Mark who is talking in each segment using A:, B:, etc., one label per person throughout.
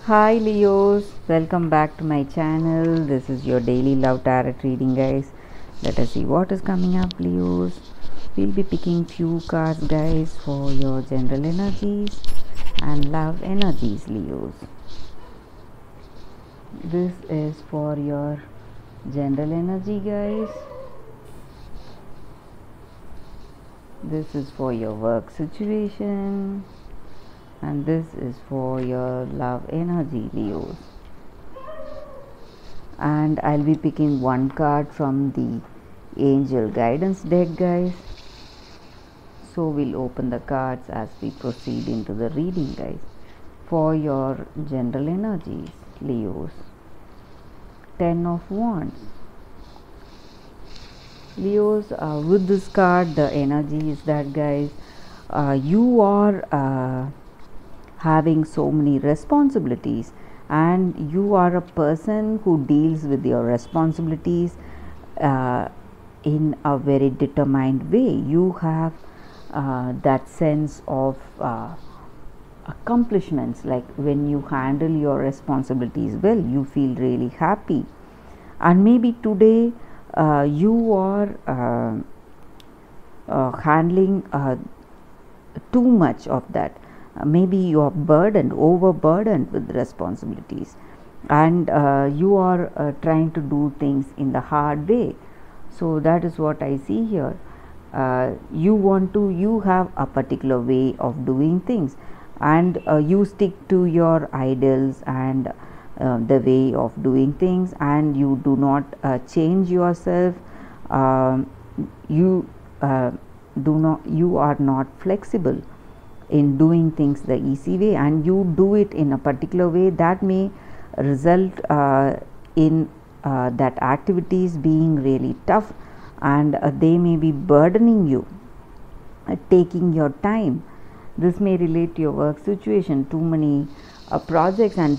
A: Hi Leos, welcome back to my channel. This is your daily love tarot reading, guys. Let us see what is coming up, Leos. We'll be picking few cards, guys, for your general energies and love energies, Leos. This is for your general energy, guys. This is for your work situation, and this is for your love energy, Leos. And I'll be picking one card from the angel guidance deck, guys. So we'll open the cards as we proceed into the reading, guys. For your general energies, Leos. 10 of Wands. Leos, with this card, the energy is that, guys, you are having so many responsibilities, and you are a person who deals with your responsibilities in a very determined way. You have that sense of accomplishments, like when you handle your responsibilities well, you feel really happy. And maybe today you are handling too much of that. Maybe you are overburdened with responsibilities, and you are trying to do things in the hard way. So that is what I see here. You have a particular way of doing things, and you stick to your ideals and the way of doing things, and you do not change yourself. You you are not flexible in doing things the easy way, and you do it in a particular way that may result in that activities being really tough, and they may be burdening you, taking your time. This may relate to your work situation. Too many projects and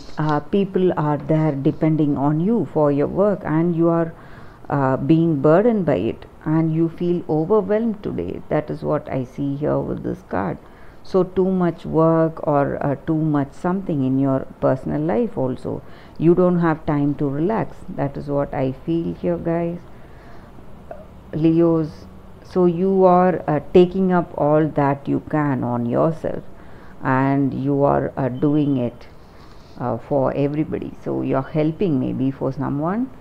A: people are there depending on you for your work, and you are being burdened by it, and you feel overwhelmed today. That is what I see here with this card. So too much work, or too much something in your personal life also. You don't have time to relax. That is what I feel here, guys. Leos, so you are taking up all that you can on yourself, and you are doing it for everybody. So you're helping maybe for someone,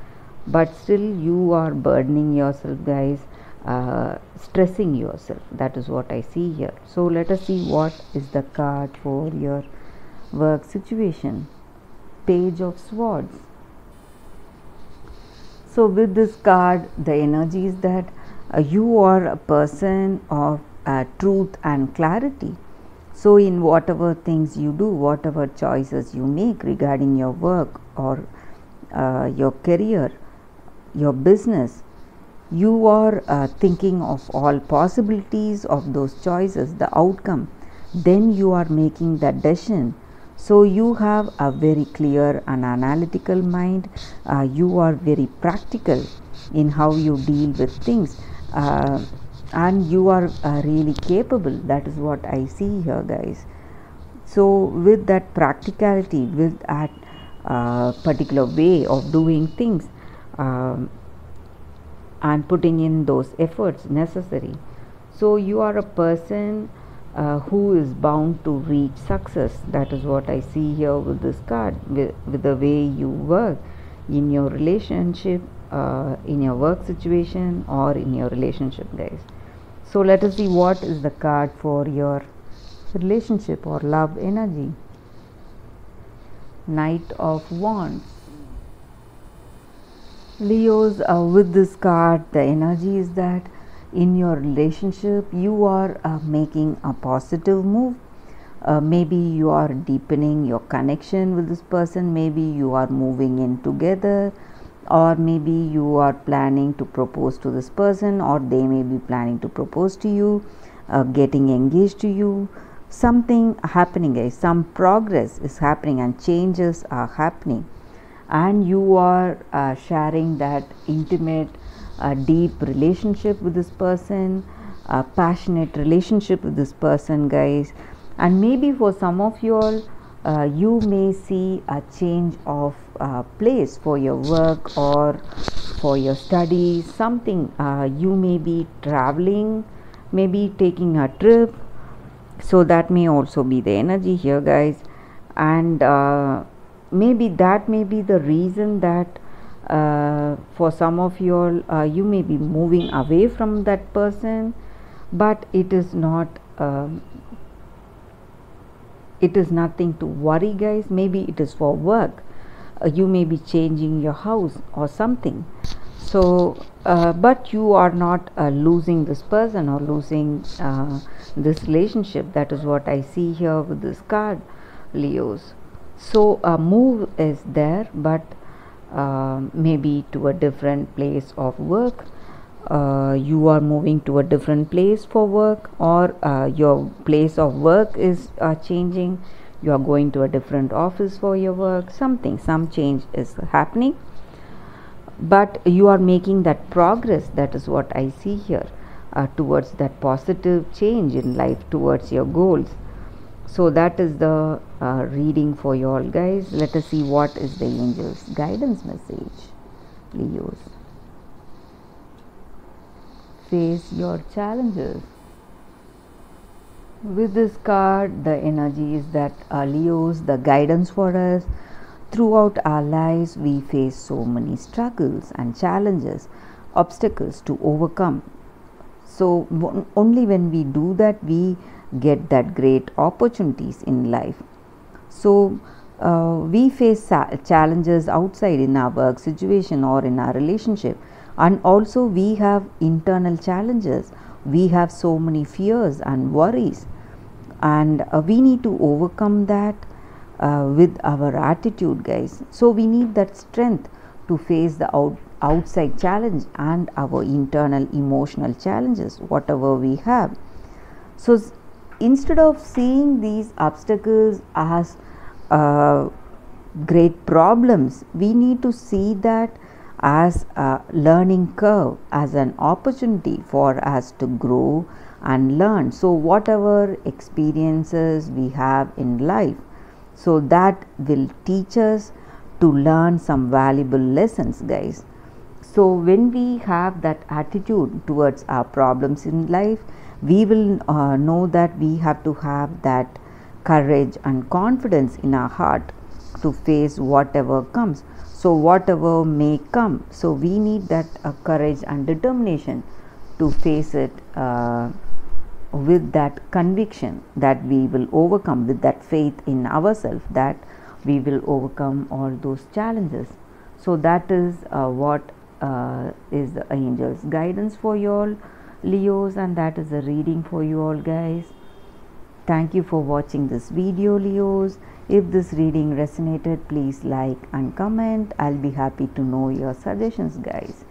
A: but still you are burdening yourself, guys, stressing yourself. That is what I see here. So let us see what is the card for your work situation. Page of Swords. So with this card, the energy is that you are a person of truth and clarity. So in whatever things you do, whatever choices you make regarding your work or your career, your business, you are thinking of all possibilities of those choices, the outcome. Then you are making that decision. So you have a very clear and analytical mind. You are very practical in how you deal with things, and you are really capable. That is what I see here, guys. So with that practicality, with that particular way of doing things, and putting in those efforts necessary, so you are a person who is bound to reach success. That is what I see here with this card, with the way you work in your relationship, in your work situation, or in your relationship, guys. So let us see what is the card for your relationship or love energy. Knight of Wands. Leos, with this card, the energy is that in your relationship you are making a positive move. Maybe you are deepening your connection with this person. Maybe you are moving in together, or maybe you are planning to propose to this person, or they may be planning to propose to you, getting engaged to you. Something happening, guys. Some progress is happening and changes are happening, and you are sharing that intimate, deep relationship with this person, passionate relationship with this person, guys. And maybe for some of you all, you may see a change of place for your work or for your studies, something. You may be traveling, maybe taking a trip, so that may also be the energy here, guys. And maybe that may be the reason that for some of you all, you may be moving away from that person, but it is not it is nothing to worry, guys. Maybe it is for work. You may be changing your house or something. So but you are not losing this person or losing this relationship. That is what I see here with this card, Leos. So a move is there, but maybe to a different place of work. You are moving to a different place for work, or your place of work is changing. You are going to a different office for your work. Some change is happening, but you are making that progress. That is what I see here, towards that positive change in life, towards your goals. So that is the reading for you all, guys. Let us see what is the angels guidance message, Leos. Face your challenges. With this card, the energy is that Leos, the guidance for us. Throughout our lives, we face so many struggles and challenges, obstacles to overcome. So only when we do that, we get that great opportunities in life. So we face challenges outside in our work situation or in our relationship, and also we have internal challenges. We have so many fears and worries, and we need to overcome that with our attitude, guys. So we need that strength to face the outside challenge and our internal emotional challenges, whatever we have. So instead of seeing these obstacles as great problems, we need to see that as a learning curve, as an opportunity for us to grow and learn. So whatever experiences we have in life, so that will teach us to learn some valuable lessons, guys. So when we have that attitude towards our problems in life, we will know that we have to have that courage and confidence in our heart to face whatever comes. So whatever may come, so we need that courage and determination to face it with that conviction that we will overcome, with that faith in ourselves that we will overcome all those challenges. So that is what is the angels guidance for you all, Leos, and that is a reading for you all, guys. Thank you for watching this video, Leos. If this reading resonated, please like and comment. I'll be happy to know your suggestions, guys.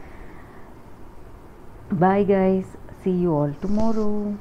A: Bye, guys. See you all tomorrow.